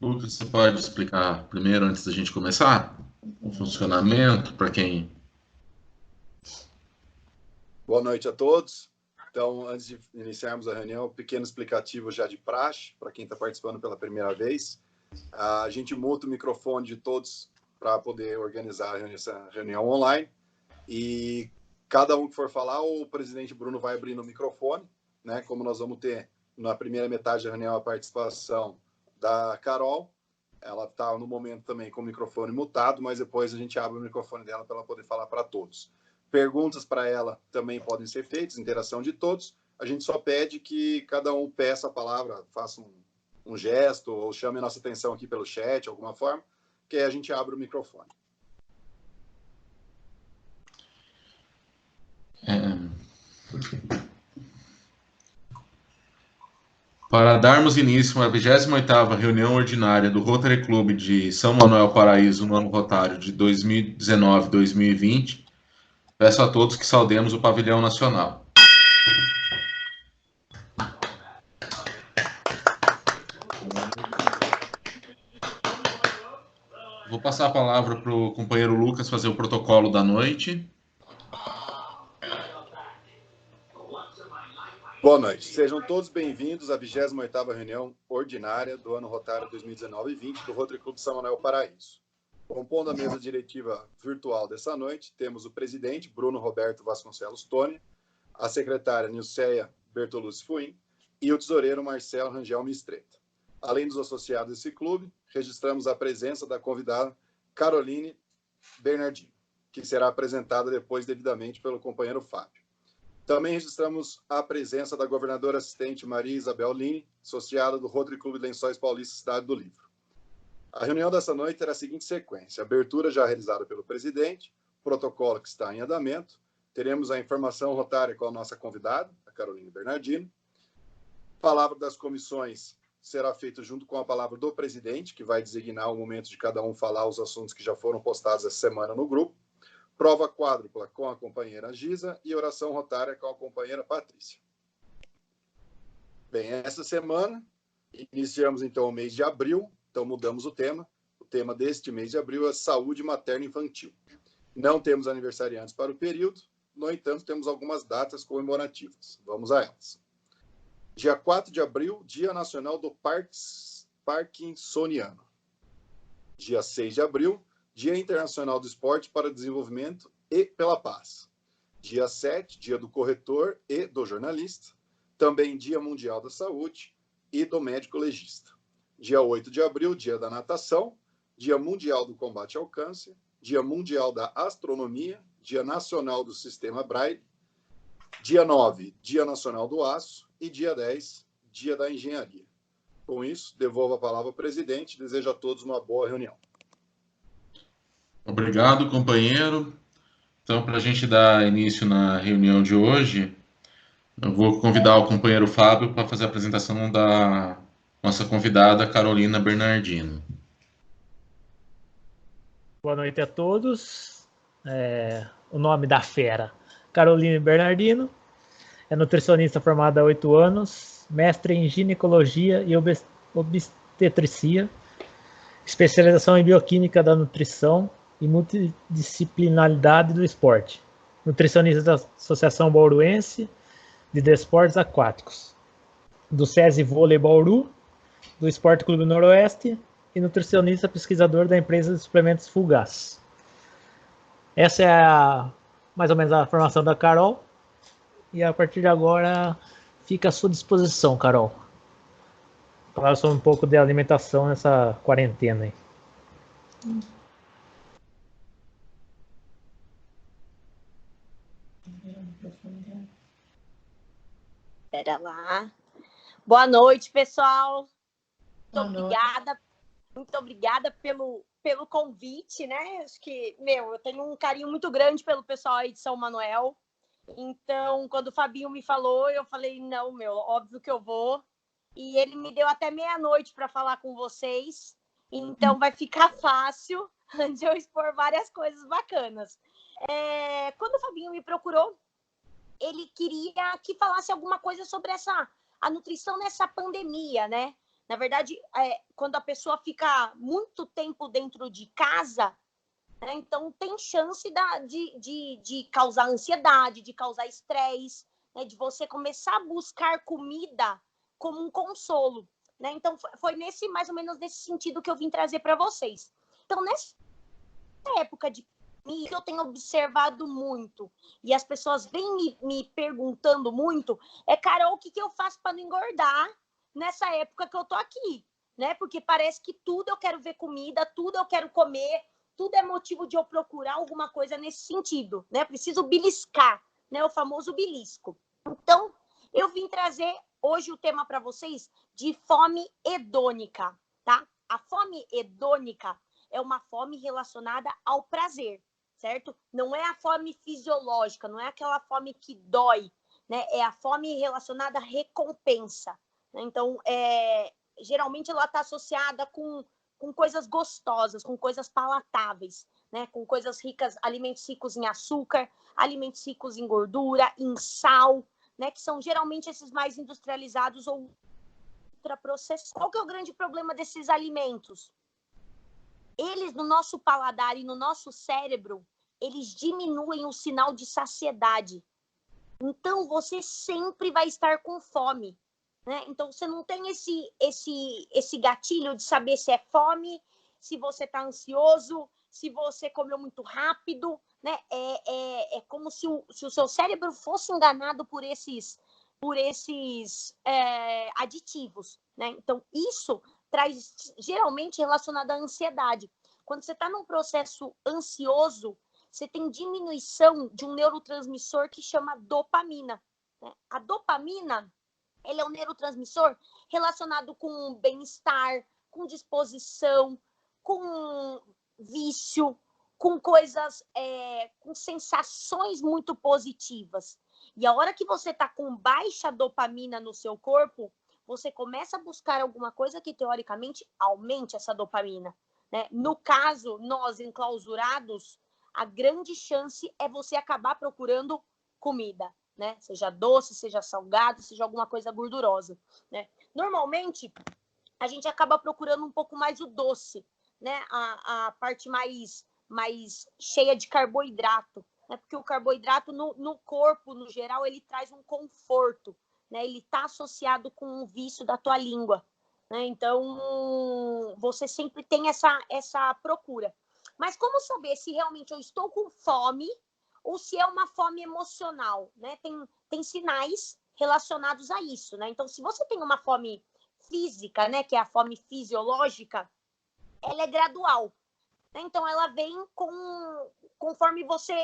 Lucas, você pode explicar primeiro, antes da gente começar, o funcionamento para quem. Boa noite a todos. Então, antes de iniciarmos a reunião, um pequeno explicativo já de praxe, para quem está participando pela primeira vez. A gente muta o microfone de todos para poder organizar essa reunião online. E cada um que for falar, o presidente Bruno vai abrindo o microfone, né? Como nós vamos ter na primeira metade da reunião a participação da Carol. Ela está no momento também com o microfone mutado, mas depois a gente abre o microfone dela para ela poder falar para todos. Perguntas para ela também podem ser feitas, interação de todos. A gente só pede que cada um peça a palavra, faça um gesto ou chame a nossa atenção aqui pelo chat, de alguma forma, que aí a gente abre o microfone. Para darmos início à 28ª reunião ordinária do Rotary Club de São Manuel Paraíso no ano rotário de 2019-2020, peço a todos que saudemos o pavilhão nacional. Vou passar a palavra para o companheiro Lucas fazer o protocolo da noite. Boa noite. Sejam todos bem-vindos à 28ª reunião ordinária do ano rotário 2019-20 do Rotary Clube São Manuel Paraíso. Compondo a mesa diretiva virtual dessa noite, temos o presidente Bruno Roberto Vasconcelos Tony, a secretária Nilceia Bertolucci Fuim e o tesoureiro Marcelo Rangel Mistreta. Além dos associados desse clube, registramos a presença da convidada Caroline Bernardino, que será apresentada depois devidamente pelo companheiro Fábio. Também registramos a presença da governadora assistente Maria Isabel Lini, associada do Rotary Clube de Lençóis Paulista Cidade do Livro. A reunião dessa noite terá a seguinte sequência: abertura já realizada pelo presidente, protocolo que está em andamento, teremos a informação rotária com a nossa convidada, a Caroline Bernardino. Palavra das comissões será feita junto com a palavra do presidente, que vai designar o momento de cada um falar os assuntos que já foram postados essa semana no grupo. Prova quádrupla com a companheira Giza e oração rotária com a companheira Patrícia. Bem, essa semana iniciamos então o mês de abril, então mudamos o tema. O tema deste mês de abril é saúde materno-infantil. Não temos aniversariantes para o período, no entanto, temos algumas datas comemorativas. Vamos a elas. Dia 4 de abril, Dia Nacional do Parkinsoniano. Dia 6 de abril, Dia Internacional do Esporte para o Desenvolvimento e pela Paz. Dia 7, Dia do Corretor e do Jornalista. Também Dia Mundial da Saúde e do Médico Legista. Dia 8 de abril, Dia da Natação. Dia Mundial do Combate ao Câncer. Dia Mundial da Astronomia. Dia Nacional do Sistema Braille. Dia 9, Dia Nacional do Aço. E dia 10, Dia da Engenharia. Com isso, devolvo a palavra ao presidente. Desejo a todos uma boa reunião. Obrigado, companheiro. Então, para a gente dar início na reunião de hoje, eu vou convidar o companheiro Fábio para fazer a apresentação da nossa convidada, Carolina Bernardino. Boa noite a todos. O nome da fera, Caroline Bernardino, é nutricionista formada há 8 anos, mestre em ginecologia e obstetricia, especialização em bioquímica da nutrição e multidisciplinaridade do esporte, nutricionista da Associação Bauruense de Desportos Aquáticos, do SESI Vôlei Bauru, do Esporte Clube Noroeste e nutricionista pesquisador da empresa de suplementos Fulgaz. Essa é mais ou menos a formação da Carol, e a partir de agora fica à sua disposição, Carol. Falar sobre um pouco de alimentação nessa quarentena aí. Espera lá. Boa noite, pessoal. Muito obrigada pelo convite, né? Acho que, eu tenho um carinho muito grande pelo pessoal aí de São Manuel. Então, quando o Fabinho me falou, eu falei, não, óbvio que eu vou. E ele me deu até meia-noite para falar com vocês. Então, vai ficar fácil de eu expor várias coisas bacanas. Quando o Fabinho me procurou, ele queria que falasse alguma coisa sobre a nutrição nessa pandemia, né? Na verdade, quando a pessoa fica muito tempo dentro de casa, né, então tem chance de causar ansiedade, de causar estresse, né, de você começar a buscar comida como um consolo. Né? Então, foi mais ou menos nesse sentido que eu vim trazer para vocês. Então, nessa época de pandemia, eu tenho observado muito, e as pessoas vêm me perguntando muito, Carol, o que eu faço para não engordar nessa época que eu tô aqui? Né? Porque parece que tudo eu quero ver comida, tudo eu quero comer, tudo é motivo de eu procurar alguma coisa nesse sentido. Né? Preciso beliscar, né? O famoso belisco. Então, eu vim trazer hoje o tema para vocês de fome hedônica, tá? A fome hedônica é uma fome relacionada ao prazer, certo? Não é a fome fisiológica, não é aquela fome que dói, né? É a fome relacionada à recompensa. Né? Então, geralmente ela está associada com coisas gostosas, com coisas palatáveis, né? Com coisas ricas, alimentos ricos em açúcar, alimentos ricos em gordura, em sal, né, que são geralmente esses mais industrializados ou ultraprocessados. Qual que é o grande problema desses alimentos? Eles, no nosso paladar e no nosso cérebro, eles diminuem o sinal de saciedade. Então, você sempre vai estar com fome. Né? Então, você não tem esse gatilho de saber se é fome, se você está ansioso, se você comeu muito rápido. Né? É como se o seu cérebro fosse enganado por esses aditivos. Né? Então, isso traz geralmente relacionado à ansiedade. Quando você está num processo ansioso, você tem diminuição de um neurotransmissor que chama dopamina. Né? A dopamina, ele é um neurotransmissor relacionado com bem-estar, com disposição, com vício, com coisas, com sensações muito positivas. E a hora que você está com baixa dopamina no seu corpo, você começa a buscar alguma coisa que, teoricamente, aumente essa dopamina. Né? No caso, nós enclausurados, a grande chance é você acabar procurando comida. Né? Seja doce, seja salgado, seja alguma coisa gordurosa. Né? Normalmente, a gente acaba procurando um pouco mais o doce, né? A parte mais cheia de carboidrato, né? Porque o carboidrato no corpo, no geral, ele traz um conforto, né? Ele está associado com o vício da tua língua. Né? Então, você sempre tem essa procura. Mas como saber se realmente eu estou com fome ou se é uma fome emocional? Né? Tem sinais relacionados a isso. Né? Então, se você tem uma fome física, né, que é a fome fisiológica, ela é gradual. Né? Então, ela vem conforme você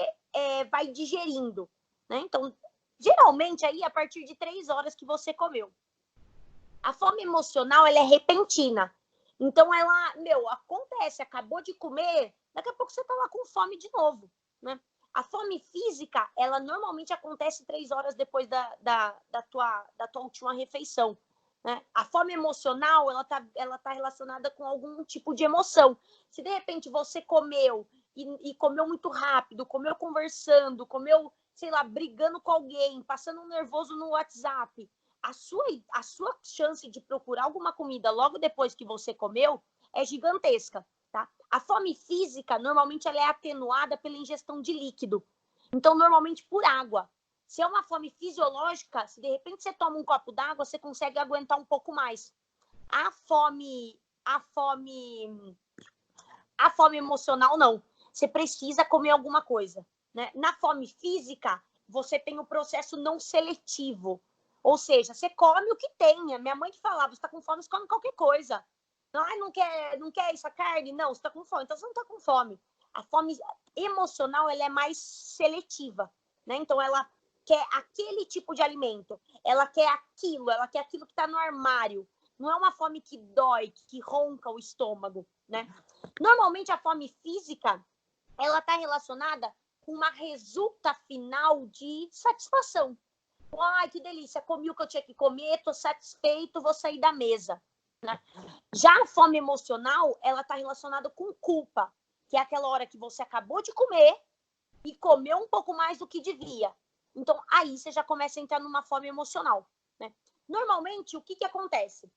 vai digerindo. Né? Então, geralmente, aí, a partir de 3 horas que você comeu. A fome emocional, ela é repentina. Então, ela, acontece, acabou de comer, daqui a pouco você tá lá com fome de novo. Né? A fome física, ela normalmente acontece 3 horas depois da tua última refeição. Né? A fome emocional, ela tá relacionada com algum tipo de emoção. Se de repente você comeu e comeu muito rápido, comeu conversando, comeu, sei lá, brigando com alguém, passando um nervoso no WhatsApp, a sua chance de procurar alguma comida logo depois que você comeu é gigantesca. Tá? A fome física, normalmente, ela é atenuada pela ingestão de líquido. Então, normalmente, por água. Se é uma fome fisiológica, se de repente você toma um copo d'água, você consegue aguentar um pouco mais. A fome emocional, não. Você precisa comer alguma coisa. Né? Na fome física, você tem o processo não seletivo. Ou seja, você come o que tem. Minha mãe que falava, você está com fome, você come qualquer coisa. Não quer essa carne? Não, você está com fome. Então, você não está com fome. A fome emocional, ela é mais seletiva. Né? Então, ela quer aquele tipo de alimento. Ela quer aquilo que está no armário. Não é uma fome que dói, que ronca o estômago. Né? Normalmente, a fome física, ela está relacionada com uma resulta final de satisfação. Ai, que delícia, comi o que eu tinha que comer, estou satisfeito, vou sair da mesa. Né? Já a fome emocional, ela está relacionada com culpa, que é aquela hora que você acabou de comer e comeu um pouco mais do que devia. Então, aí você já começa a entrar numa fome emocional. Né? Normalmente, o que acontece?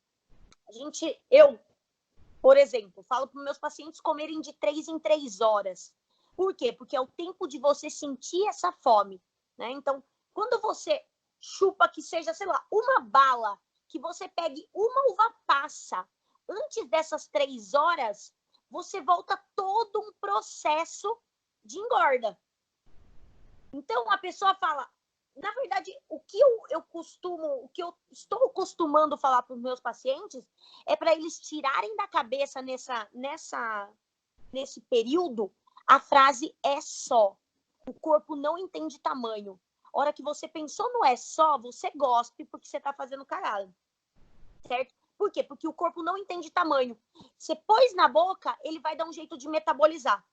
Eu, por exemplo, falo para os meus pacientes comerem de 3 em 3 horas. Por quê? Porque é o tempo de você sentir essa fome, né? Então, quando você chupa que seja, sei lá, uma bala, que você pegue uma uva passa, antes dessas 3 horas, você volta todo um processo de engorda. Então, a pessoa fala, na verdade, o que eu estou acostumando falar para os meus pacientes é para eles tirarem da cabeça nesse período a frase é só. O corpo não entende tamanho. A hora que você pensou no é só, você gospe porque você está fazendo cagada. Certo? Por quê? Porque o corpo não entende tamanho. Você pôs na boca, ele vai dar um jeito de metabolizar.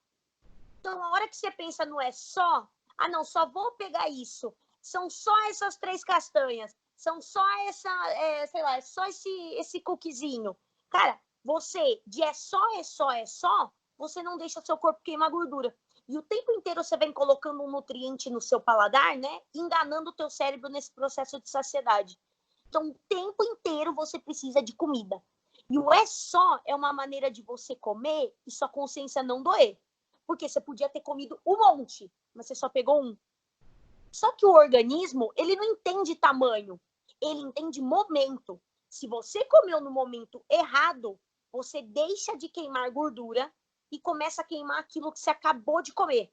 Então, a hora que você pensa no é só, não, só vou pegar isso. São só essas 3 castanhas. São só é só esse cookiezinho. Cara, você, de é só, você não deixa seu corpo queimar gordura. E o tempo inteiro você vem colocando um nutriente no seu paladar, né? Enganando o teu cérebro nesse processo de saciedade. Então, o tempo inteiro você precisa de comida. E o é só é uma maneira de você comer e sua consciência não doer. Porque você podia ter comido um monte, mas você só pegou um. Só que o organismo, ele não entende tamanho, ele entende momento. Se você comeu no momento errado, você deixa de queimar gordura e começa a queimar aquilo que você acabou de comer.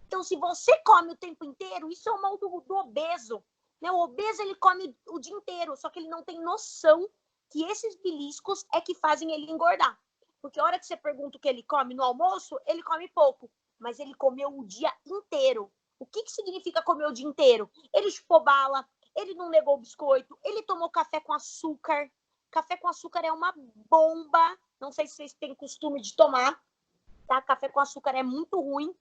Então, se você come o tempo inteiro, isso é o mal do obeso. Né? O obeso, ele come o dia inteiro, só que ele não tem noção que esses beliscos é que fazem ele engordar. Porque a hora que você pergunta o que ele come no almoço, ele come pouco, mas ele comeu o dia inteiro. O que significa comer o dia inteiro? Ele chupou bala, ele não negou o biscoito, ele tomou café com açúcar. Café com açúcar é uma bomba. Não sei se vocês têm costume de tomar. Tá? Café com açúcar é muito ruim.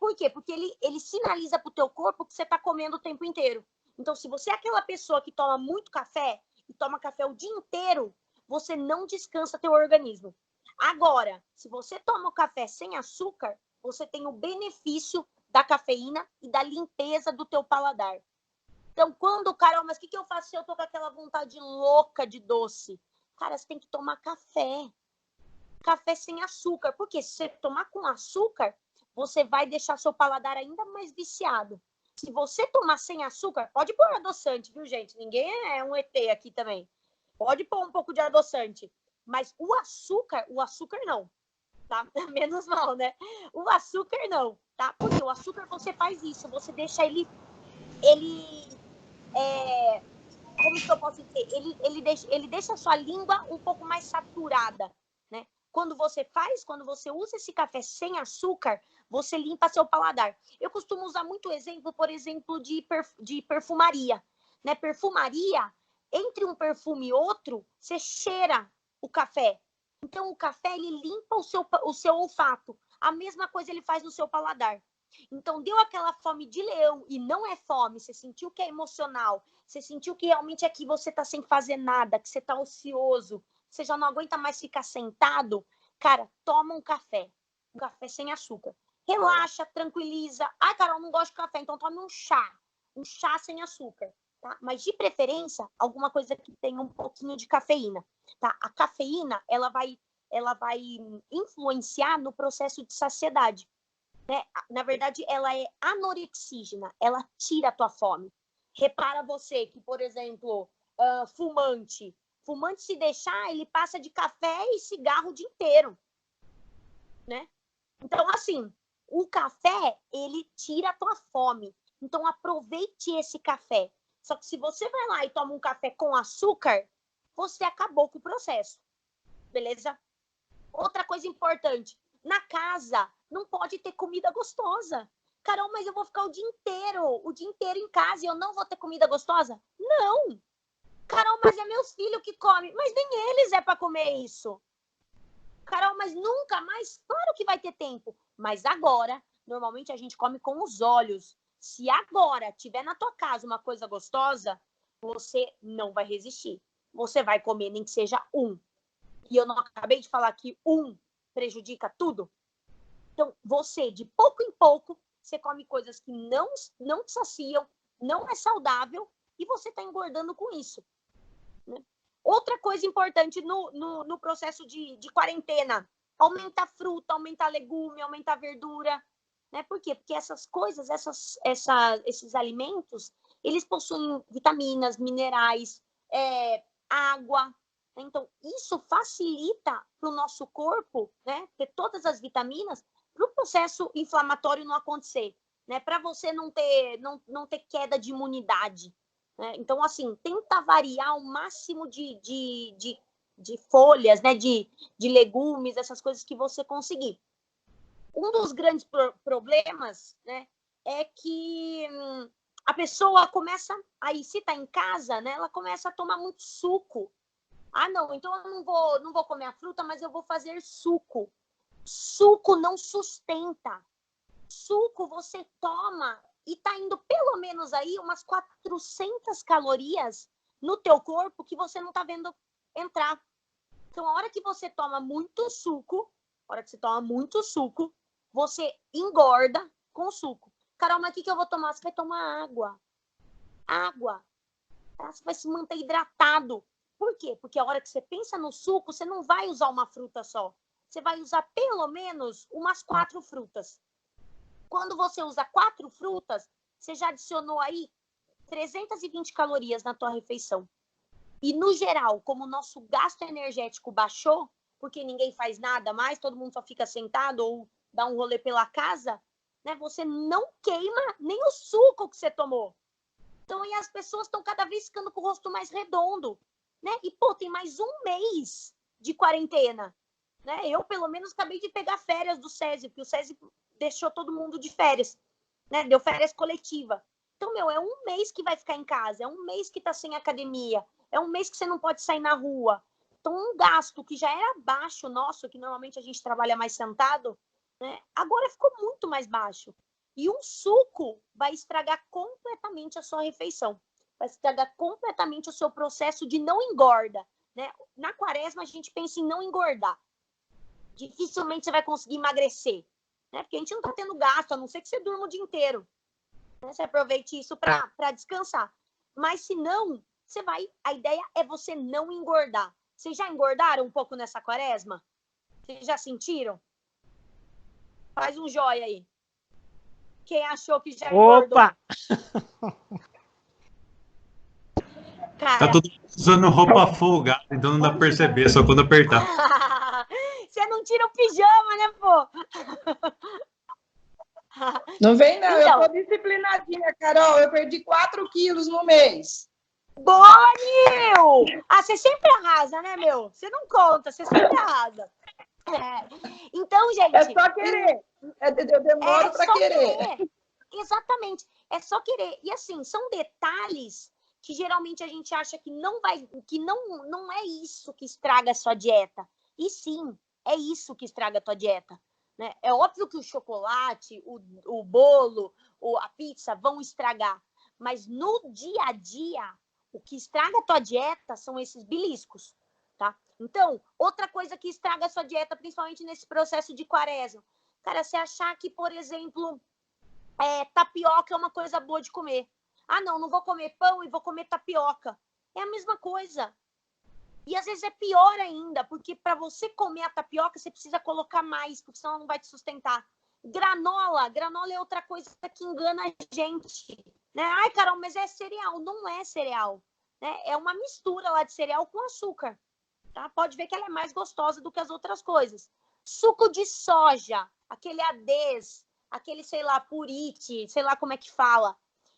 Por quê? Porque ele sinaliza para o teu corpo que você está comendo o tempo inteiro. Então, se você é aquela pessoa que toma muito café e toma café o dia inteiro, você não descansa teu organismo. Agora, se você toma o café sem açúcar, você tem o benefício da cafeína e da limpeza do teu paladar. Então, Carol, mas o que eu faço se eu tô com aquela vontade louca de doce? Cara, você tem que tomar café. Café sem açúcar. Porque se você tomar com açúcar, você vai deixar seu paladar ainda mais viciado. Se você tomar sem açúcar, pode pôr adoçante, viu, gente? Ninguém é um ET aqui também. Pode pôr um pouco de adoçante. Mas o açúcar não. Tá? Menos mal, né? O açúcar não, tá? Porque o açúcar você faz isso, você deixa ele como que eu posso dizer? Ele deixa a sua língua um pouco mais saturada, né? Quando você usa esse café sem açúcar, você limpa seu paladar. Eu costumo usar muito exemplo, por exemplo, de perfumaria, né? Perfumaria, entre um perfume e outro, você cheira o café. Então, o café, ele limpa o seu olfato. A mesma coisa ele faz no seu paladar. Então, deu aquela fome de leão e não é fome, você sentiu que é emocional, você sentiu que realmente é que você está sem fazer nada, que você está ocioso, você já não aguenta mais ficar sentado, cara, toma um café sem açúcar. Relaxa, tranquiliza. Carol, não gosto de café, então tome um chá sem açúcar. Tá? Mas, de preferência, alguma coisa que tenha um pouquinho de cafeína. Tá? A cafeína, ela vai influenciar no processo de saciedade. Né? Na verdade, ela é anorexígena, ela tira a tua fome. Repara você que, por exemplo, fumante, se deixar, ele passa de café e cigarro o dia inteiro. Né? Então, assim, o café, ele tira a tua fome. Então, aproveite esse café. Só que se você vai lá e toma um café com açúcar, você acabou com o processo. Beleza? Outra coisa importante. Na casa, não pode ter comida gostosa. Carol, mas eu vou ficar o dia inteiro em casa e eu não vou ter comida gostosa? Não. Carol, mas é meus filhos que comem. Mas nem eles é para comer isso. Carol, mas nunca mais? Claro que vai ter tempo. Mas agora, normalmente a gente come com os olhos. Se agora tiver na tua casa uma coisa gostosa, você não vai resistir. Você vai comer nem que seja um. E eu não acabei de falar que um prejudica tudo? Então, você, de pouco em pouco, você come coisas que não te saciam, não é saudável, e você está engordando com isso. Né? Outra coisa importante no processo de quarentena, aumentar fruta, aumentar legume, aumentar verdura, né? Por quê? Porque essas coisas, esses alimentos, eles possuem vitaminas, minerais, água. Então, isso facilita para o nosso corpo, né, ter todas as vitaminas para o processo inflamatório não acontecer, né, para você não ter queda de imunidade. Né? Então, assim, tenta variar o máximo de folhas, né, de legumes, essas coisas que você conseguir. Um dos grandes problemas, né, é que a pessoa começa, aí se está em casa, né, ela começa a tomar muito suco. Ah, não, então eu não vou comer a fruta, mas eu vou fazer suco. Suco não sustenta. Suco você toma e tá indo pelo menos aí umas 400 calorias no teu corpo que você não tá vendo entrar. Então, a hora que você toma muito suco, você engorda com suco. Carol, mas o que eu vou tomar? Você vai tomar água. Água. Tá? Você vai se manter hidratado. Por quê? Porque a hora que você pensa no suco, você não vai usar uma fruta só. Você vai usar pelo menos umas 4 frutas. Quando você usa 4 frutas, você já adicionou aí 320 calorias na tua refeição. E, no geral, como o nosso gasto energético baixou, porque ninguém faz nada mais, todo mundo só fica sentado ou dá um rolê pela casa, né? Você não queima nem o suco que você tomou. Então, aí as pessoas estão cada vez ficando com o rosto mais redondo. Né? E, pô, tem mais um mês de quarentena. Né? Eu, pelo menos, acabei de pegar férias do SESI, porque o SESI deixou todo mundo de férias. Né? Deu férias coletiva. Então, é um mês que vai ficar em casa, é um mês que tá sem academia, é um mês que você não pode sair na rua. Então, um gasto que já era baixo nosso, que normalmente a gente trabalha mais sentado, né? Agora ficou muito mais baixo. E um suco vai estragar completamente a sua refeição. Vai estragar completamente o seu processo de não engorda. Né? Na quaresma, a gente pensa em não engordar. Dificilmente você vai conseguir emagrecer. Né? Porque a gente não está tendo gasto, a não ser que você durma o dia inteiro. Né? Você aproveite isso para descansar. Mas se não, a ideia é você não engordar. Vocês já engordaram um pouco nessa quaresma? Vocês já sentiram? Faz um joia aí. Quem achou que já engordou? Opa! Cara, tá todo mundo usando roupa folgada, então não dá pra perceber, só quando apertar. Você não tira o pijama, né, pô? Não vem, não. Então, eu tô disciplinadinha, Carol. Eu perdi 4 quilos no mês. Boa, Nil! Ah, você sempre arrasa, né, meu? Você não conta, você sempre arrasa. Então, gente... É só querer. Eu demoro para querer. Exatamente. É só querer. E, assim, são detalhes que geralmente a gente acha que não é isso que estraga a sua dieta. E sim, é isso que estraga a tua dieta. Né? É óbvio que o chocolate, o bolo, a pizza vão estragar. Mas no dia a dia, o que estraga a tua dieta são esses beliscos. Tá? Então, outra coisa que estraga a sua dieta, principalmente nesse processo de quaresma, cara, você achar que, por exemplo, tapioca é uma coisa boa de comer. Ah, não vou comer pão e vou comer tapioca. É a mesma coisa. E às vezes é pior ainda, porque para você comer a tapioca, você precisa colocar mais, porque senão ela não vai te sustentar. Granola é outra coisa que engana a gente. Né? Ai, Carol, mas é cereal. Não é cereal. Né? É uma mistura lá de cereal com açúcar. Tá? Pode ver que ela é mais gostosa do que as outras coisas. Suco de soja, aquele Ades, aquele, sei lá, purite, sei lá como é que fala.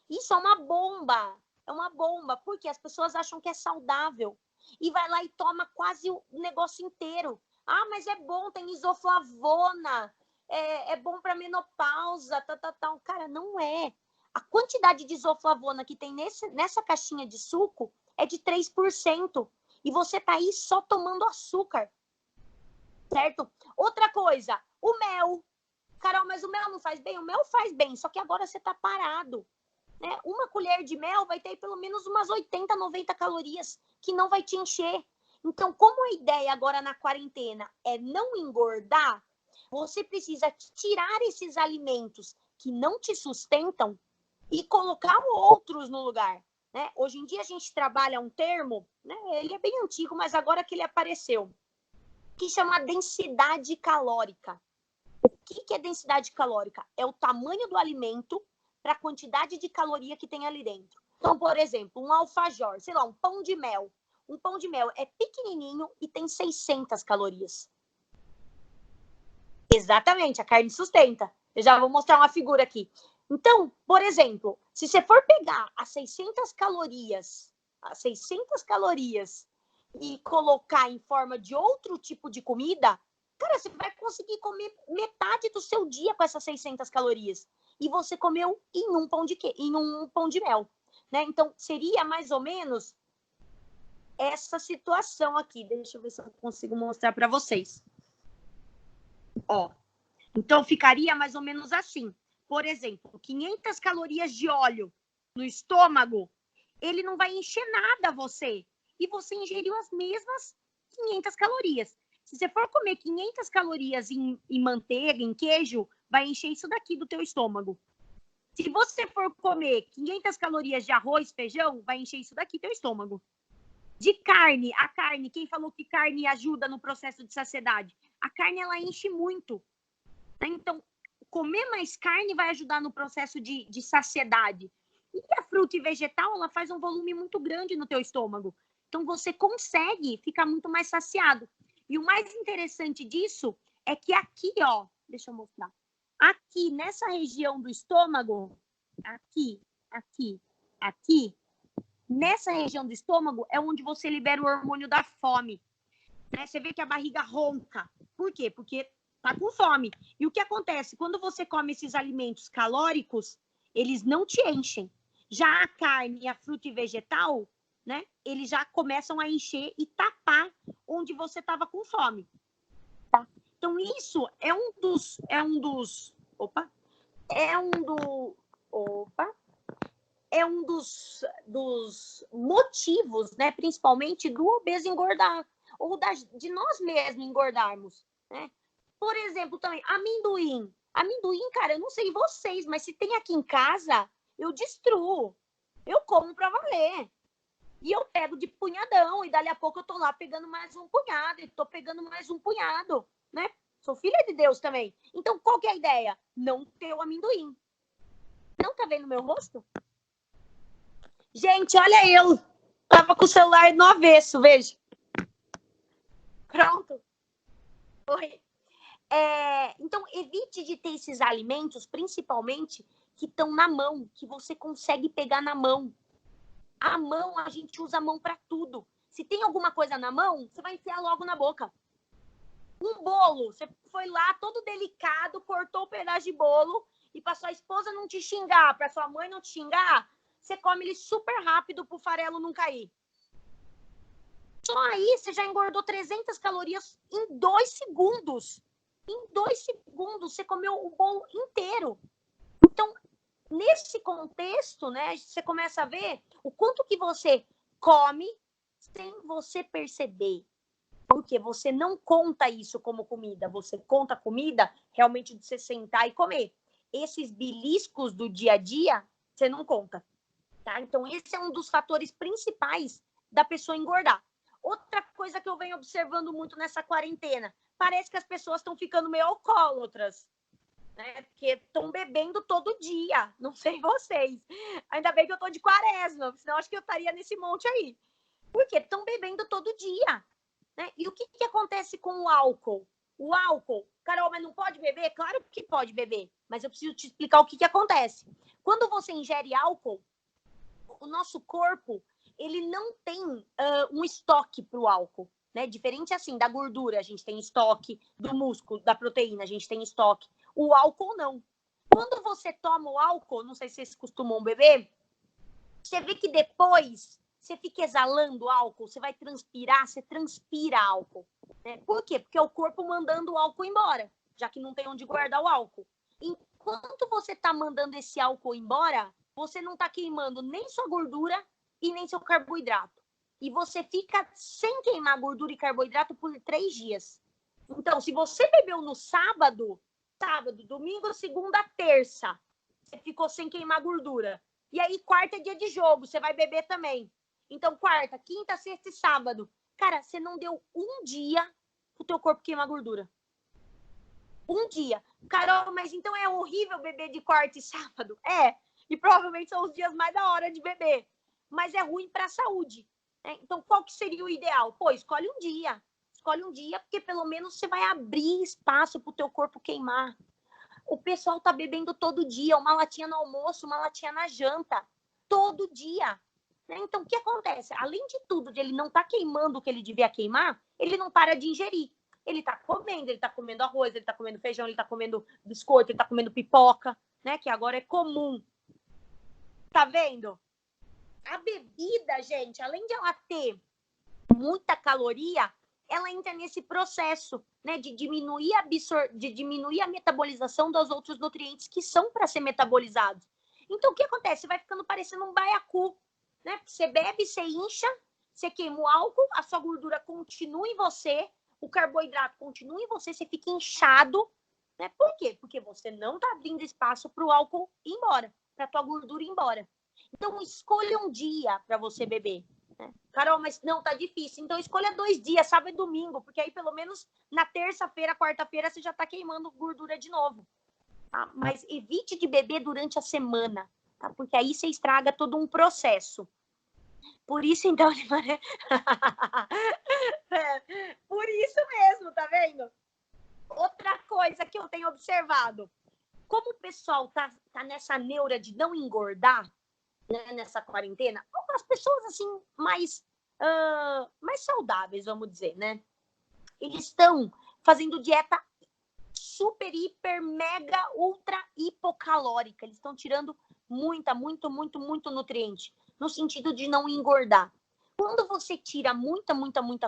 Isso é uma bomba. É uma bomba, porque as pessoas acham que é saudável. E vai lá e toma quase o negócio inteiro. Ah, mas é bom, tem isoflavona, é bom para menopausa, tal. Cara, não é. A quantidade de isoflavona que tem nessa caixinha de suco é de 3%. E você tá aí só tomando açúcar. Certo? Outra coisa, o mel. Carol, mas o mel não faz bem? O mel faz bem, só que agora você tá parado. Né? Uma colher de mel vai ter pelo menos umas 80, 90 calorias que não vai te encher. Então, como a ideia agora na quarentena é não engordar, você precisa tirar esses alimentos que não te sustentam e colocar outros no lugar. né? Hoje em dia a gente trabalha um termo, né? Ele é bem antigo, mas agora que ele apareceu, que chama densidade calórica. O que é densidade calórica? É o tamanho do alimento para a quantidade de caloria que tem ali dentro. Então, por exemplo, um alfajor, sei lá, um pão de mel. Um pão de mel é pequenininho e tem 600 calorias. Exatamente, a carne sustenta. Eu já vou mostrar uma figura aqui. Então, por exemplo, se você for pegar as 600 calorias e colocar em forma de outro tipo de comida, cara, você vai conseguir comer metade do seu dia com essas 600 calorias. E você comeu em um pão de mel, né? Então, seria mais ou menos essa situação aqui. Deixa eu ver se eu consigo mostrar para vocês. Ó, então ficaria mais ou menos assim. Por exemplo, 500 calorias de óleo no estômago, ele não vai encher nada você. E você ingeriu as mesmas 500 calorias. Se você for comer 500 calorias em manteiga, em queijo, vai encher isso daqui do teu estômago. Se você for comer 500 calorias de arroz, feijão, vai encher isso daqui do teu estômago. De carne, a carne, quem falou que carne ajuda no processo de saciedade? A carne, ela enche muito. Né? Então, comer mais carne vai ajudar no processo de saciedade. E a fruta e vegetal, ela faz um volume muito grande no teu estômago. Então, você consegue ficar muito mais saciado. E o mais interessante disso é que aqui, ó, deixa eu mostrar. Aqui, nessa região do estômago, aqui, nessa região do estômago é onde você libera o hormônio da fome. Né? Você vê que a barriga ronca. Por quê? Porque tá com fome. E o que acontece? Quando você come esses alimentos calóricos, eles não te enchem. Já a carne e a fruta e vegetal, né? Eles já começam a encher e tapar onde você estava com fome. Tá? Então, isso é um dos motivos, né, principalmente do obeso engordar, ou de nós mesmos engordarmos, né? Por exemplo, também, amendoim. Amendoim, cara, eu não sei vocês, mas se tem aqui em casa, eu destruo. Eu como pra valer. E eu pego de punhadão, e dali a pouco eu tô lá pegando mais um punhado, e tô pegando mais um punhado, né? Sou filha de Deus também. Então, qual que é a ideia? Não ter o amendoim. Não tá vendo meu rosto? Gente, olha eu. Tava com o celular no avesso, veja. Pronto. Oi. Então, evite de ter esses alimentos, principalmente, que estão na mão, que você consegue pegar na mão. A mão, a gente usa a mão para tudo. Se tem alguma coisa na mão, você vai enfiar logo na boca. Um bolo, você foi lá todo delicado, cortou um pedaço de bolo e para sua esposa não te xingar, para sua mãe não te xingar, você come ele super rápido pro farelo não cair. Só aí você já engordou 300 calorias em 2 segundos. Em 2 segundos você comeu o bolo inteiro. Então, nesse contexto, né, você começa a ver o quanto que você come sem você perceber. Porque você não conta isso como comida, você conta comida realmente de você sentar e comer. Esses beliscos do dia a dia, você não conta. Tá? Então, esse é um dos fatores principais da pessoa engordar. Outra coisa que eu venho observando muito nessa quarentena, parece que as pessoas estão ficando meio alcoólatras, né? Porque estão bebendo todo dia, não sei vocês. Ainda bem que eu tô de quaresma, senão acho que eu estaria nesse monte aí. Porque estão bebendo todo dia. Né? E o que acontece com o álcool? O álcool, Carol, mas não pode beber? Claro que pode beber, mas eu preciso te explicar o que acontece. Quando você ingere álcool, o nosso corpo, ele não tem um estoque para o álcool, né? Diferente assim da gordura, a gente tem estoque, do músculo, da proteína, a gente tem estoque. O álcool não. Quando você toma o álcool, não sei se vocês costumam beber, você vê que depois você fica exalando álcool, você vai transpirar, você transpira álcool. Né? Por quê? Porque é o corpo mandando o álcool embora, já que não tem onde guardar o álcool. Enquanto você está mandando esse álcool embora, você não está queimando nem sua gordura e nem seu carboidrato. E você fica sem queimar gordura e carboidrato por 3 dias. Então, se você bebeu no sábado, domingo, segunda, terça, você ficou sem queimar gordura. E aí, quarta é dia de jogo, você vai beber também. Então, quarta, quinta, sexta e sábado. Cara, você não deu um dia pro teu corpo queimar gordura. Um dia. Carol, mas então é horrível beber de quarta e sábado? É. E provavelmente são os dias mais da hora de beber. Mas é ruim pra saúde. Né? Então, qual que seria o ideal? Pô, escolhe um dia. Escolhe um dia, porque pelo menos você vai abrir espaço pro teu corpo queimar. O pessoal tá bebendo todo dia, uma latinha no almoço, uma latinha na janta. Todo dia. Né? Então, o que acontece? Além de tudo, de ele não tá queimando o que ele devia queimar, ele não para de ingerir. Ele tá comendo arroz, ele tá comendo feijão, ele tá comendo biscoito, ele tá comendo pipoca, né? Que agora é comum. Tá vendo? A bebida, gente, além de ela ter muita caloria, ela entra nesse processo, né? De diminuir a metabolização dos outros nutrientes que são para ser metabolizados. Então, o que acontece? Você vai ficando parecendo um baiacu, né? Você bebe, você incha, você queima o álcool, a sua gordura continua em você, o carboidrato continua em você, você fica inchado, né? Por quê? Porque você não está abrindo espaço para o álcool ir embora, para a tua gordura ir embora. Então, escolha um dia para você beber. Né? Carol, mas não, tá difícil. Então, escolha 2 dias, sábado e domingo, porque aí pelo menos na terça-feira, quarta-feira, você já está queimando gordura de novo. Tá? Mas evite de beber durante a semana, tá? Porque aí você estraga todo um processo. Por isso, então, por isso mesmo, tá vendo? Outra coisa que eu tenho observado, como o pessoal tá nessa neura de não engordar, né, nessa quarentena, as pessoas assim mais saudáveis, vamos dizer, né? Eles estão fazendo dieta super, hiper, mega, ultra hipocalórica. Eles estão tirando muito nutriente, no sentido de não engordar. Quando você tira muita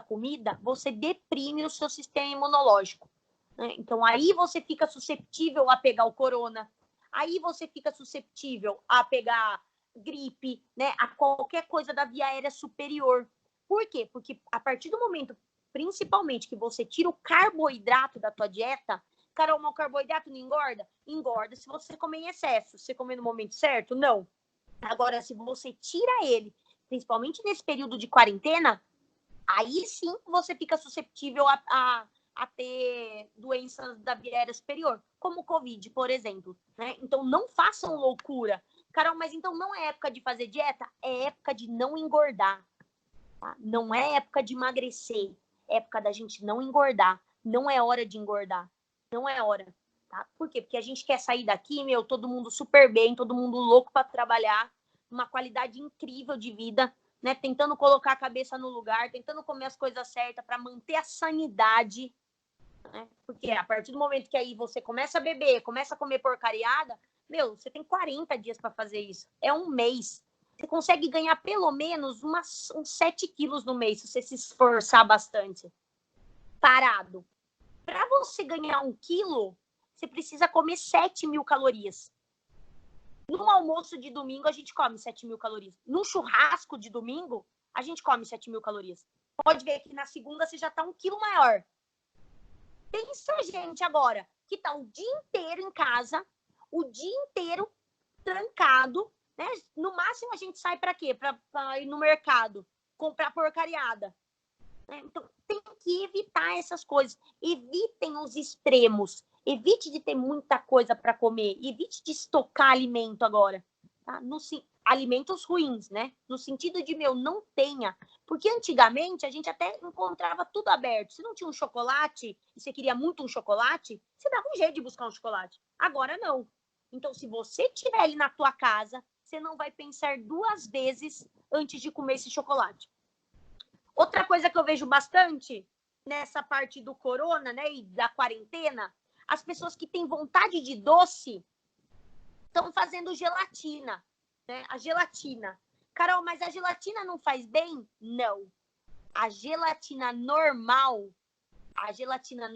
comida, você deprime o seu sistema imunológico. Né? Então, aí você fica suscetível a pegar o corona, aí você fica suscetível a pegar gripe, né? A qualquer coisa da via aérea superior. Por quê? Porque a partir do momento, principalmente, que você tira o carboidrato da tua dieta, Carol, o carboidrato não engorda? Engorda se você comer em excesso. Se você comer no momento certo? Não. Agora, se você tira ele, principalmente nesse período de quarentena, aí sim você fica suscetível a ter doenças da via aérea superior, como o Covid, por exemplo. Né? Então, não façam loucura. Carol, mas então não é época de fazer dieta? É época de não engordar. Tá? Não é época de emagrecer. É época da gente não engordar. Não é hora de engordar. Não é hora. Tá? Por quê? Porque a gente quer sair daqui, todo mundo super bem, todo mundo louco para trabalhar, uma qualidade incrível de vida, né? Tentando colocar a cabeça no lugar, tentando comer as coisas certas para manter a sanidade. Né? Porque a partir do momento que aí você começa a beber, começa a comer porcariada, você tem 40 dias para fazer isso. É um mês. Você consegue ganhar pelo menos uns 7 quilos no mês, se você se esforçar bastante. Parado. Para você ganhar 1 quilo, você precisa comer 7.000 calorias. Num almoço de domingo, a gente come 7.000 calorias. Num churrasco de domingo, a gente come 7.000 calorias. Pode ver que na segunda você já está 1 quilo maior. Pensa, gente, agora, que está o dia inteiro em casa, o dia inteiro trancado, né? No máximo a gente sai para quê? Para ir no mercado, comprar porcariada. Então, tem que evitar essas coisas. Evitem os extremos. Evite de ter muita coisa para comer. Evite de estocar alimento agora. Tá? Alimentos ruins, né? No sentido de, não tenha. Porque antigamente a gente até encontrava tudo aberto. Se não tinha um chocolate e você queria muito um chocolate, você dava um jeito de buscar um chocolate. Agora não. Então, se você tiver ele na tua casa, você não vai pensar 2 vezes antes de comer esse chocolate. Outra coisa que eu vejo bastante nessa parte do corona, né, e da quarentena, as pessoas que têm vontade de doce estão fazendo gelatina, né? A gelatina. Carol, mas a gelatina não faz bem? Não. A gelatina normal, a gelatina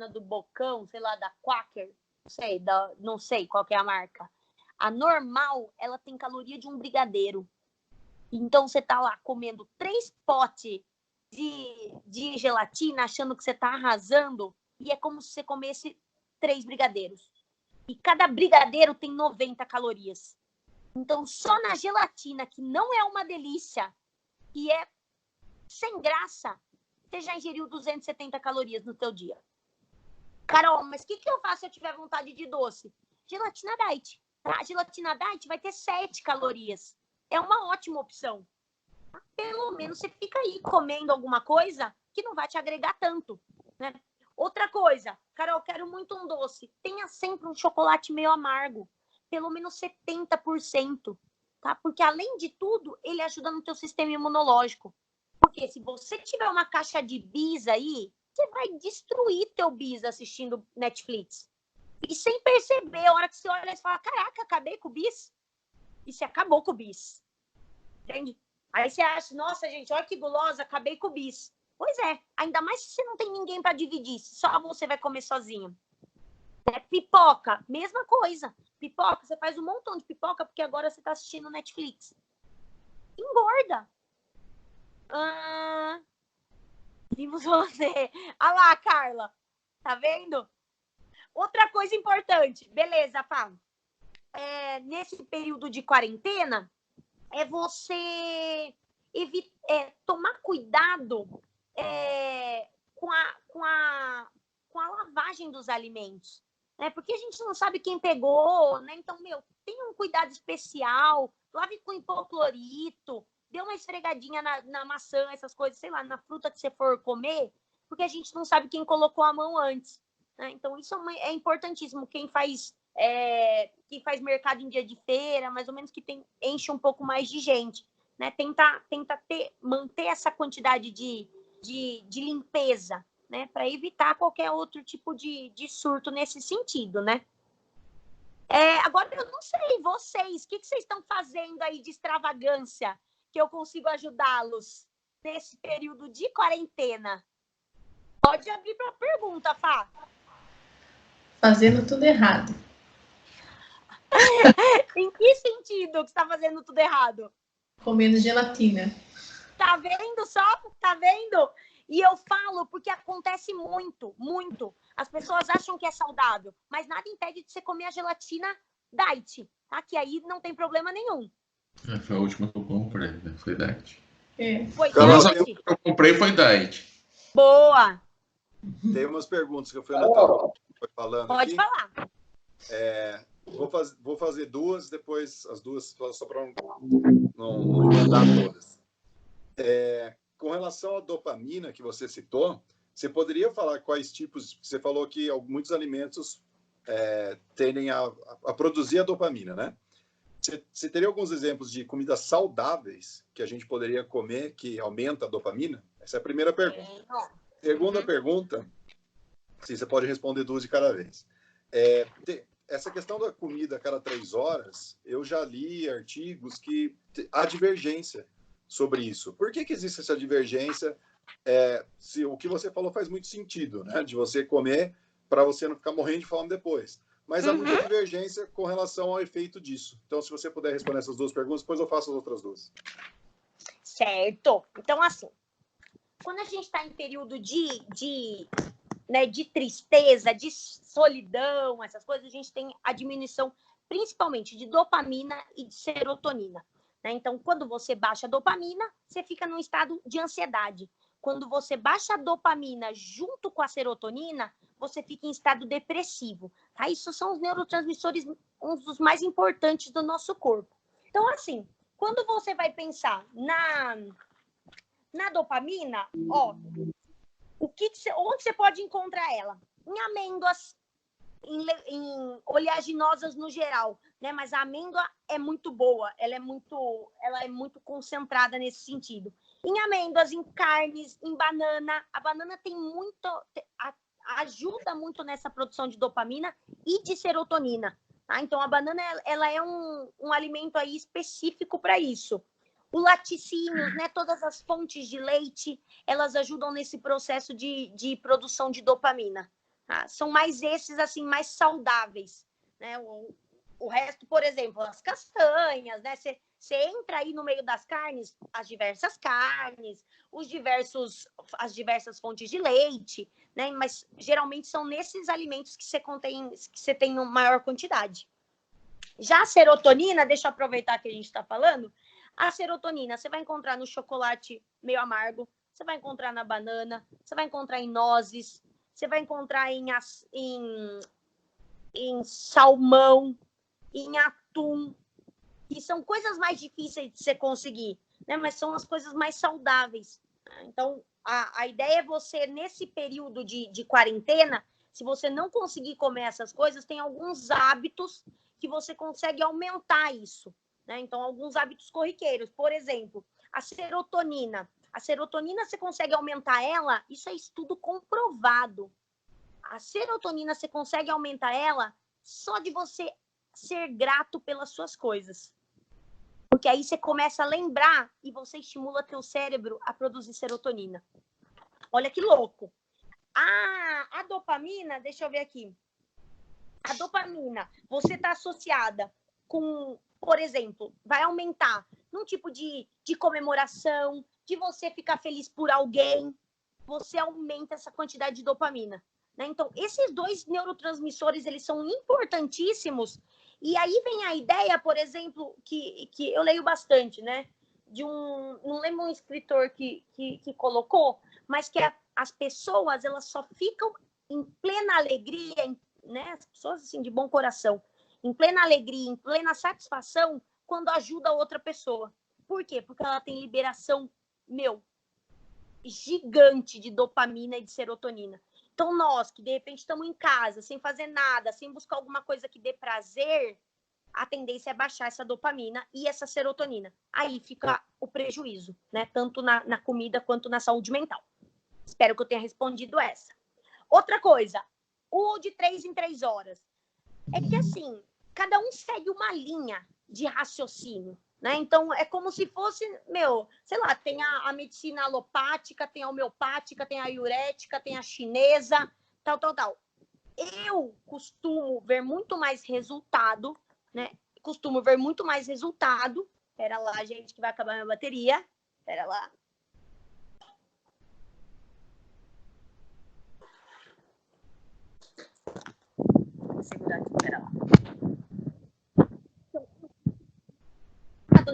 do Bocão, sei lá, da Quaker, não sei qual que é a marca. A normal, ela tem caloria de um brigadeiro. Então, você tá lá comendo 3 potes de gelatina, achando que você tá arrasando, e é como se você comesse 3 brigadeiros. E cada brigadeiro tem 90 calorias. Então, só na gelatina, que não é uma delícia, que é sem graça, você já ingeriu 270 calorias no teu dia. Carol, mas o que eu faço se eu tiver vontade de doce? Gelatina diet. Tá? A gelatina diet vai ter 7 calorias. É uma ótima opção. Pelo menos você fica aí comendo alguma coisa que não vai te agregar tanto, né? Outra coisa, Carol, quero muito um doce. Tenha sempre um chocolate meio amargo. Pelo menos 70%, tá? Porque, além de tudo, ele ajuda no teu sistema imunológico. Porque se você tiver uma caixa de bis aí, você vai destruir teu bis assistindo Netflix. E sem perceber, a hora que você olha e fala, caraca, acabei com o bis. E você acabou com o bis. Entende? Aí você acha, nossa, gente, olha que gulosa, acabei com o bis. Pois é, ainda mais se você não tem ninguém para dividir, só você vai comer sozinho. Pipoca, mesma coisa. Pipoca, você faz um montão de pipoca porque agora você está assistindo Netflix. Engorda. Vimos você. Olha lá, Carla. Tá vendo? Outra coisa importante. Beleza, Fábio. Nesse período de quarentena, é você tomar cuidado com a lavagem dos alimentos. Né? Porque a gente não sabe quem pegou, né? Então, tenha um cuidado especial, lave com hipoclorito, dê uma esfregadinha na maçã, essas coisas, sei lá, na fruta que você for comer, porque a gente não sabe quem colocou a mão antes. Né? Então, isso é importantíssimo. Quem faz mercado em dia de feira, mais ou menos que enche um pouco mais de gente. Né? Tenta manter essa quantidade de limpeza, né, para evitar qualquer outro tipo de surto nesse sentido, né? Agora, eu não sei, vocês, o que vocês estão fazendo aí de extravagância que eu consigo ajudá-los nesse período de quarentena? Pode abrir para pergunta, Fá. Fazendo tudo errado. Em que sentido que você está fazendo tudo errado? Comendo gelatina. Tá vendo só? Tá vendo? E eu falo porque acontece muito, muito. As pessoas acham que é saudável, mas nada impede de você comer a gelatina diet, tá? Que aí não tem problema nenhum. Foi a última que eu comprei, né? Foi diet. Foi diet? Que eu comprei foi diet. Boa! Tem umas perguntas que eu fui anotando, foi falando Pode aqui. Falar. Vou fazer duas, depois as duas, só para não emendar todas. Com relação à dopamina que você citou, você poderia falar quais tipos... Você falou que muitos alimentos tendem a produzir a dopamina, né? Você teria alguns exemplos de comidas saudáveis que a gente poderia comer que aumenta a dopamina? Essa é a primeira pergunta. Segunda pergunta, sim, você pode responder duas de cada vez. Essa questão da comida a cada 3 horas, eu já li artigos que há divergência sobre isso. Por que existe essa divergência? Se o que você falou faz muito sentido, né? De você comer para você não ficar morrendo de fome depois. Mas há muita divergência com relação ao efeito disso. Então, se você puder responder essas duas perguntas, depois eu faço as outras duas. Certo. Então, assim, quando a gente está em período de tristeza, de solidão, essas coisas, a gente tem a diminuição principalmente de dopamina e de serotonina. Né? Então, quando você baixa a dopamina, você fica num estado de ansiedade. Quando você baixa a dopamina junto com a serotonina, você fica em estado depressivo. Tá? Isso são os neurotransmissores, um dos mais importantes do nosso corpo. Então, assim, quando você vai pensar na dopamina, onde você pode encontrar ela? Em amêndoas, em oleaginosas no geral, né? Mas a amêndoa é muito boa, ela é muito concentrada nesse sentido. Em amêndoas, em carnes, em banana. A banana ajuda muito nessa produção de dopamina e de serotonina. Tá? Então, a banana ela é um alimento aí específico para isso. O laticínios, né? Todas as fontes de leite, elas ajudam nesse processo de produção de dopamina. Tá? São mais esses, assim, mais saudáveis. Né? O resto, por exemplo, as castanhas, né? Você entra aí no meio das carnes, as diversas carnes, as diversas fontes de leite, né? Mas geralmente são nesses alimentos que você tem uma maior quantidade. Já a serotonina, deixa eu aproveitar que a gente está falando, a serotonina você vai encontrar no chocolate meio amargo, você vai encontrar na banana, você vai encontrar em nozes, você vai encontrar em salmão, em atum, que são coisas mais difíceis de você conseguir, né? Mas são as coisas mais saudáveis. Então, a ideia é você, nesse período de quarentena, se você não conseguir comer essas coisas, tem alguns hábitos que você consegue aumentar isso, né? Então, alguns hábitos corriqueiros. Por exemplo, a serotonina. A serotonina, você consegue aumentar ela, isso é estudo comprovado. A serotonina, você consegue aumentar ela só de você ser grato pelas suas coisas. Porque aí você começa a lembrar e você estimula teu cérebro a produzir serotonina. Olha que louco. A dopamina, deixa eu ver aqui. A dopamina, você está associada com, por exemplo, vai aumentar num tipo de comemoração, de você ficar feliz por alguém, você aumenta essa quantidade de dopamina, né? Então, esses dois neurotransmissores, eles são importantíssimos. E aí vem a ideia, por exemplo, que eu leio bastante, né? Não lembro um escritor que colocou, mas que as pessoas, elas só ficam em plena alegria, né? As pessoas, assim, de bom coração, em plena alegria, em plena satisfação, quando ajuda outra pessoa. Por quê? Porque ela tem liberação, gigante de dopamina e de serotonina. Então, nós que de repente estamos em casa, sem fazer nada, sem buscar alguma coisa que dê prazer, a tendência é baixar essa dopamina e essa serotonina. Aí fica o prejuízo, né? Tanto na comida quanto na saúde mental. Espero que eu tenha respondido essa. Outra coisa, o de 3 em 3 horas. É que, assim, cada um segue uma linha de raciocínio, né? Então, é como se fosse, sei lá, tem a medicina alopática, tem a homeopática, tem a ayurvédica, tem a chinesa, tal. Eu costumo ver muito mais resultado, né? Pera lá, gente, que vai acabar minha bateria. Pera lá. Vou segurar aqui, pera lá.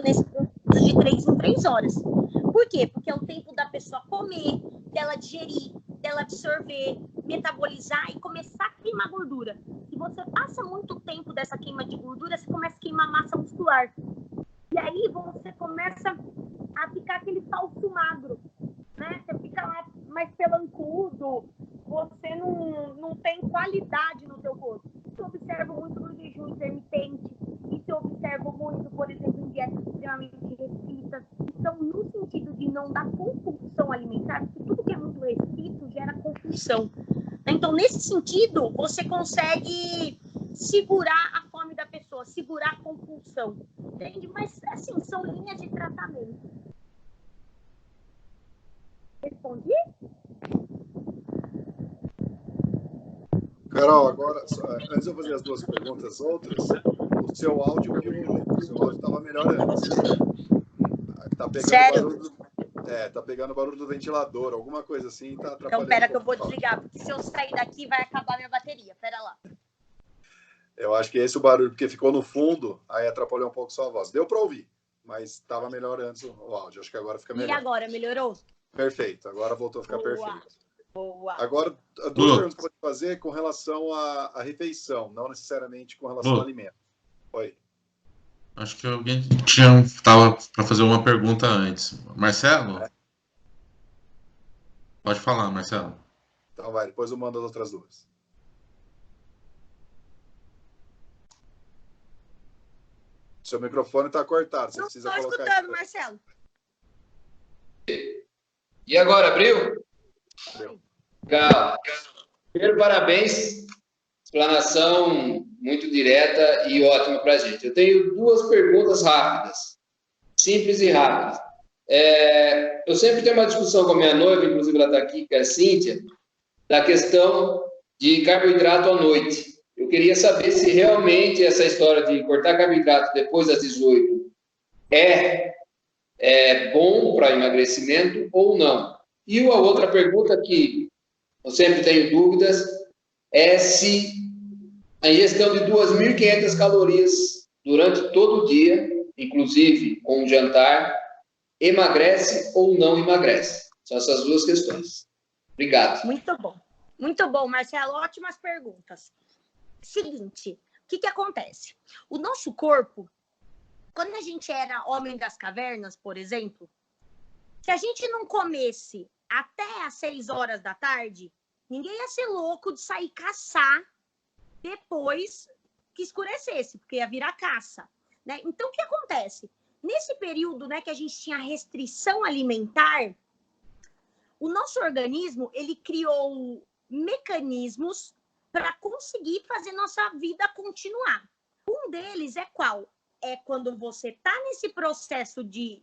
Nesse de 3 em 3 horas. Por quê? Porque é o tempo da pessoa comer, dela digerir, dela absorver, metabolizar e começar a queimar gordura. Se você passa muito tempo dessa queima de gordura, você começa a queimar massa muscular. E aí você começa a ficar aquele falso magro, né? Você fica lá mais pelancudo, você não tem qualidade no teu corpo. Isso eu observo muito no jejum intermitente, isso eu observo muito, por exemplo, em dietas extremamente restritas. Então, no sentido de não dar compulsão alimentar, porque tudo que é muito restrito gera compulsão. Então, nesse sentido, você consegue segurar a fome da pessoa, segurar a compulsão, entende? Mas, assim, são linhas de tratamento. Respondi? Carol, agora, antes de eu fazer as duas perguntas outras, o seu áudio piorou. O seu áudio estava melhor antes. Tá pegando sério? Tá pegando o barulho do ventilador, alguma coisa assim, tá atrapalhando. Então, pera que eu vou desligar, porque se eu sair daqui vai acabar minha bateria. Pera lá. Eu acho que esse é o barulho, porque ficou no fundo, aí atrapalhou um pouco sua voz. Deu para ouvir, mas estava melhor antes o áudio. Acho que agora fica melhor. E agora, melhorou? Perfeito, agora voltou a ficar perfeito. Boa. Agora, duas perguntas que eu vou fazer com relação à refeição, não necessariamente com relação ao alimento. Oi. Acho que alguém estava para fazer uma pergunta antes. Marcelo? Pode falar, Marcelo. Então vai, depois eu mando as outras duas. Seu microfone está cortado, você precisa colocar... Não estou escutando, Marcelo. E agora, abriu? Legal. Primeiro, parabéns. Explanação muito direta e ótima para a gente. Eu tenho duas perguntas rápidas, simples e rápidas. Eu sempre tenho uma discussão com a minha noiva, inclusive ela está aqui, que é a Cíntia, da questão de carboidrato à noite. Eu queria saber se realmente essa história de cortar carboidrato depois das 18 é bom para emagrecimento ou não. E a outra pergunta que eu sempre tenho dúvidas é se a ingestão de 2.500 calorias durante todo o dia, inclusive com o jantar, emagrece ou não emagrece? São essas duas questões. Obrigado. Muito bom, Marcelo. Ótimas perguntas. Seguinte, o que acontece? O nosso corpo, quando a gente era homem das cavernas, por exemplo, se a gente não comesse até às 6 horas da tarde, ninguém ia ser louco de sair caçar depois que escurecesse, porque ia virar caça, né? Então, o que acontece? Nesse período, né, que a gente tinha restrição alimentar, o nosso organismo, ele criou mecanismos para conseguir fazer nossa vida continuar. Um deles é qual? É quando você está nesse processo de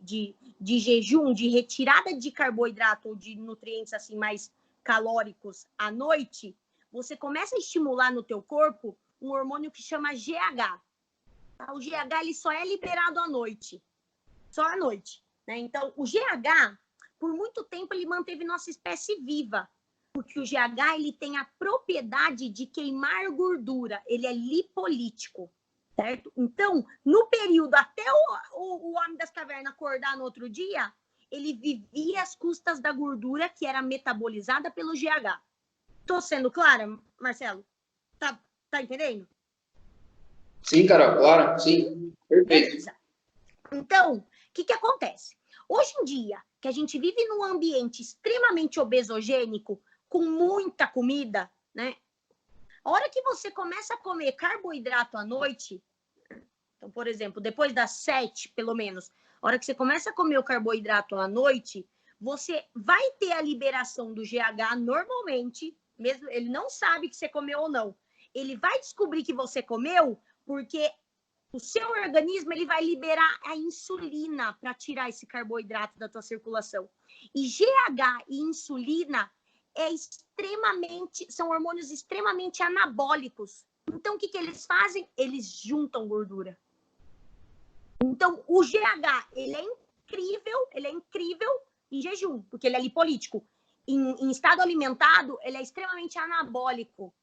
jejum, de retirada de carboidrato ou de nutrientes assim mais calóricos à noite, você começa a estimular no teu corpo um hormônio que chama GH. O GH ele só é liberado à noite. Só à noite, né? Então, o GH, por muito tempo, ele manteve nossa espécie viva, porque o GH ele tem a propriedade de queimar gordura, ele é lipolítico, certo? Então, no período até o homem das cavernas acordar no outro dia, ele vivia às custas da gordura que era metabolizada pelo GH. Tô sendo clara, Marcelo? Tá entendendo? Sim, Carol, claro, sim. Perfeito. Beleza. Então, o que acontece? Hoje em dia, que a gente vive num ambiente extremamente obesogênico, com muita comida, né? A hora que você começa a comer carboidrato à noite, então, por exemplo, depois das 7, pelo menos, a hora que você começa a comer o carboidrato à noite, você vai ter a liberação do GH normalmente, mesmo ele não sabe que você comeu ou não. Ele vai descobrir que você comeu porque o seu organismo ele vai liberar a insulina para tirar esse carboidrato da tua circulação. E GH e insulina são hormônios extremamente anabólicos. Então, o que eles fazem? Eles juntam gordura. Então, o GH, ele é incrível em jejum, porque ele é lipolítico. Em estado alimentado, ele é extremamente anabólico.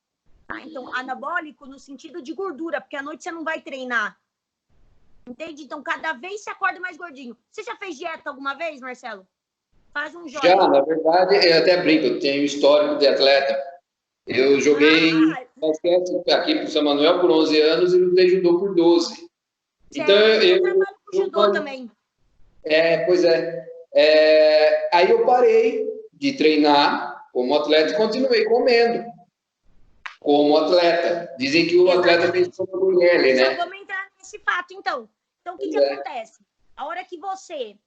Tá? Então, anabólico no sentido de gordura, porque à noite você não vai treinar. Entende? Então, cada vez você acorda mais gordinho. Você já fez dieta alguma vez, Marcelo? Faz um joia. Já, na verdade, eu até brinco, eu tenho histórico de atleta. Eu joguei basquete aqui para o São Manuel por 11 anos e lutei judô por 12. Então, eu trabalho com judô também. Pois é. Aí eu parei de treinar como atleta e continuei comendo como atleta. Dizem que o atleta tem que comer ele, né? Já vamos entrar nesse fato, então. Então, o que acontece? A hora que você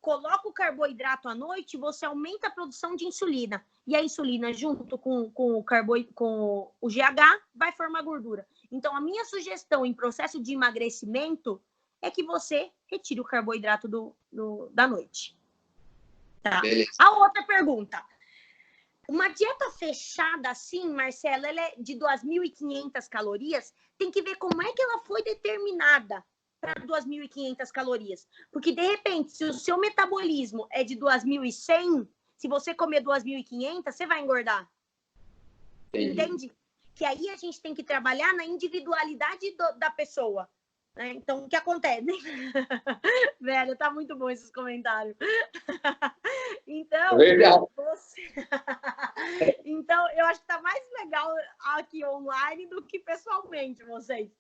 coloca o carboidrato à noite, você aumenta a produção de insulina. E a insulina, junto com o GH, vai formar gordura. Então, a minha sugestão em processo de emagrecimento é que você retire o carboidrato da noite. Tá? A outra pergunta. Uma dieta fechada assim, Marcelo, ela é de 2.500 calorias, tem que ver como é que ela foi determinada para 2.500 calorias. Porque, de repente, se o seu metabolismo é de 2.100, se você comer 2.500, você vai engordar. Entende? Que aí a gente tem que trabalhar na individualidade da pessoa. Né? Então, o que acontece? Velho, tá muito bom esses comentários. Então, então, eu acho que tá mais legal aqui online do que pessoalmente, vocês.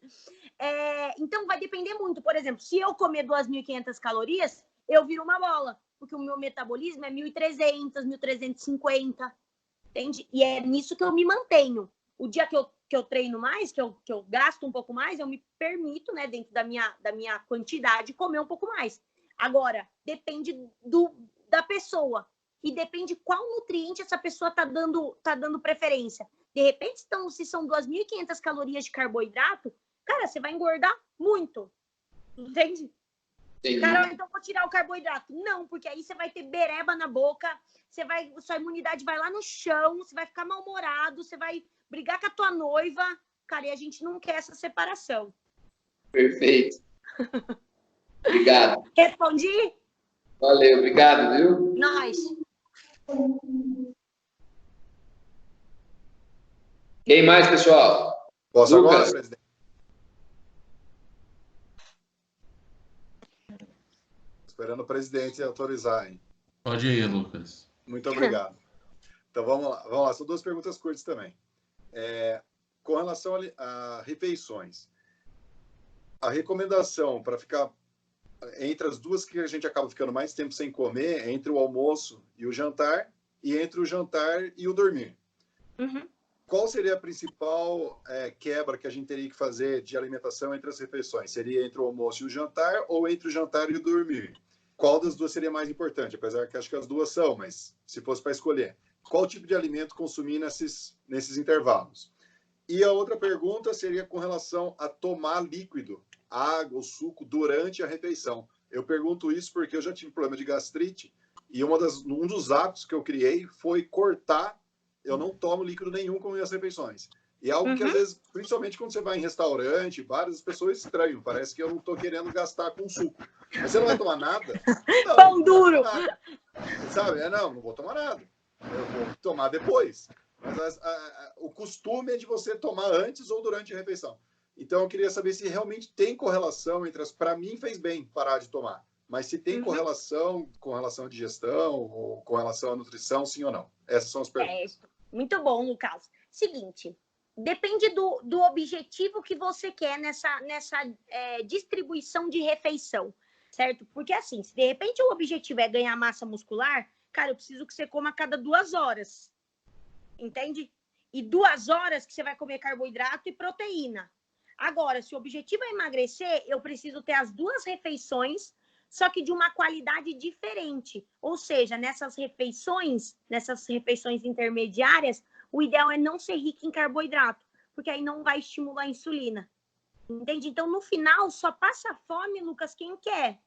Então, vai depender muito. Por exemplo, se eu comer 2.500 calorias, eu viro uma bola, porque o meu metabolismo é 1.300, 1.350, entende? E é nisso que eu me mantenho. O dia que eu treino mais, que eu gasto um pouco mais, eu me permito, né, dentro da minha quantidade, comer um pouco mais. Agora, depende da pessoa. E depende qual nutriente essa pessoa tá dando preferência. De repente, se são 2.500 calorias de carboidrato, cara, você vai engordar muito. Entende? Cara, então vou tirar o carboidrato. Não, porque aí você vai ter bereba na boca, sua imunidade vai lá no chão, você vai ficar mal-humorado, você vai brigar com a tua noiva. Cara, e a gente não quer essa separação. Perfeito. Obrigado. Respondi? Valeu, obrigado, viu? Nós. Quem mais, pessoal? Posso Lucas? agora, presidente? esperando o presidente autorizar, hein? Pode ir, Lucas. Muito obrigado. Então, vamos lá. São 2 perguntas curtas também. Com relação a refeições, a recomendação para ficar entre as duas que a gente acaba ficando mais tempo sem comer, é entre o almoço e o jantar, e entre o jantar e o dormir. Uhum. Qual seria a principal quebra que a gente teria que fazer de alimentação entre as refeições? Seria entre o almoço e o jantar ou entre o jantar e o dormir? Qual das duas seria mais importante? Apesar que acho que as duas são, mas se fosse para escolher, qual tipo de alimento consumir nesses intervalos? E a outra pergunta seria com relação a tomar líquido, água ou suco durante a refeição. Eu pergunto isso porque eu já tive problema de gastrite e um dos hábitos que eu criei foi cortar. Eu não tomo líquido nenhum com minhas refeições. E é algo que, às vezes, principalmente quando você vai em restaurante, várias pessoas estranham. Parece que eu não estou querendo gastar com suco. Mas você não vai tomar nada? Não, Pão duro! Sabe? Não vou tomar nada. Eu vou tomar depois. Mas o costume é de você tomar antes ou durante a refeição. Então, eu queria saber se realmente tem correlação entre as... Para mim, fez bem parar de tomar. Mas se tem correlação com relação à digestão ou com relação à nutrição, sim ou não? Essas são as perguntas. Muito bom, Lucas. Seguinte, depende do objetivo que você quer nessa distribuição de refeição, certo? Porque assim, se de repente o objetivo é ganhar massa muscular, cara, eu preciso que você coma a cada 2 horas, entende? E 2 horas que você vai comer carboidrato e proteína. Agora, se o objetivo é emagrecer, eu preciso ter as 2 refeições, só que de uma qualidade diferente. Ou seja, nessas refeições intermediárias, o ideal é não ser rico em carboidrato, porque aí não vai estimular a insulina. Entende? Então, no final, só passa fome, Lucas, quem quer.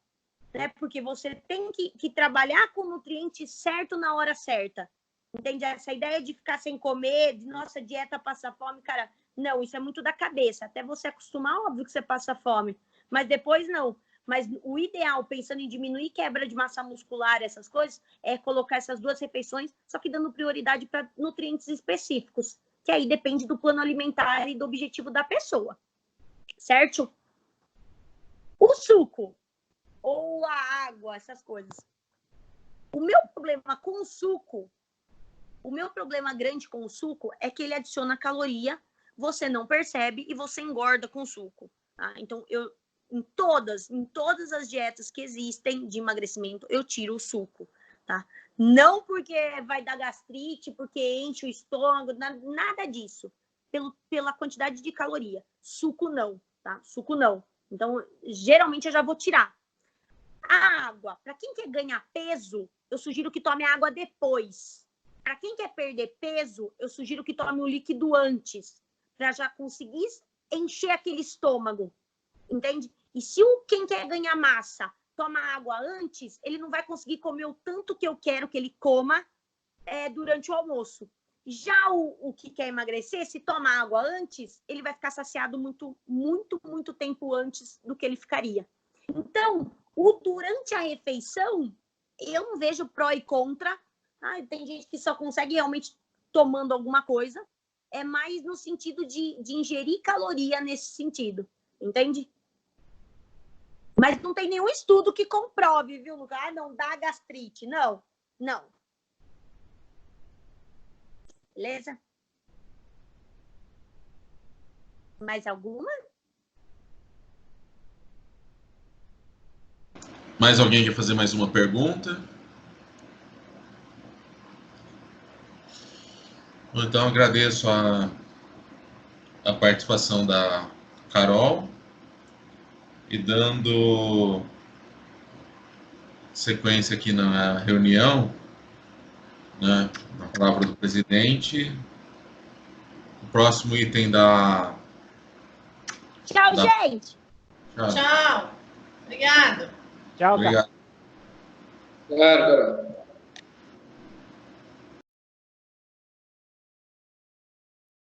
Né? Porque você tem que trabalhar com o nutriente certo na hora certa. Entende? Essa ideia de ficar sem comer, de nossa dieta passa fome, cara, não, isso é muito da cabeça. Até você acostumar, óbvio que você passa fome. Mas depois, não. Mas o ideal, pensando em diminuir quebra de massa muscular, essas coisas, é colocar essas 2 refeições, só que dando prioridade para nutrientes específicos, que aí depende do plano alimentar e do objetivo da pessoa, certo? O suco, ou a água, essas coisas. O meu problema com o suco, o meu problema grande com o suco é que ele adiciona caloria, você não percebe e você engorda com o suco. Tá? Então, em todas as dietas que existem de emagrecimento, eu tiro o suco, tá? Não porque vai dar gastrite, porque enche o estômago, nada disso. Pela quantidade de caloria. Suco não, tá? Suco não. Então, geralmente eu já vou tirar. A água, para quem quer ganhar peso, eu sugiro que tome água depois. Para quem quer perder peso, eu sugiro que tome o líquido antes, para já conseguir encher aquele estômago. Entende? E se quem quer ganhar massa toma água antes, ele não vai conseguir comer o tanto que eu quero que ele coma durante o almoço. Já o que quer emagrecer, se toma água antes, ele vai ficar saciado muito, muito, muito tempo antes do que ele ficaria. Então, durante a refeição, eu não vejo pró e contra. Tem gente que só consegue realmente tomando alguma coisa. É mais no sentido de ingerir caloria nesse sentido. Entende? Mas não tem nenhum estudo que comprove, viu, Lucas? Não dá gastrite. Não. Beleza? Mais alguma? Mais alguém quer fazer mais uma pergunta? Então, agradeço a participação da Carol. E dando sequência aqui na reunião, né, na palavra do presidente, o próximo item da... Tchau, gente! Tchau! Obrigado! Tchau, Obrigado. Claro, Carol.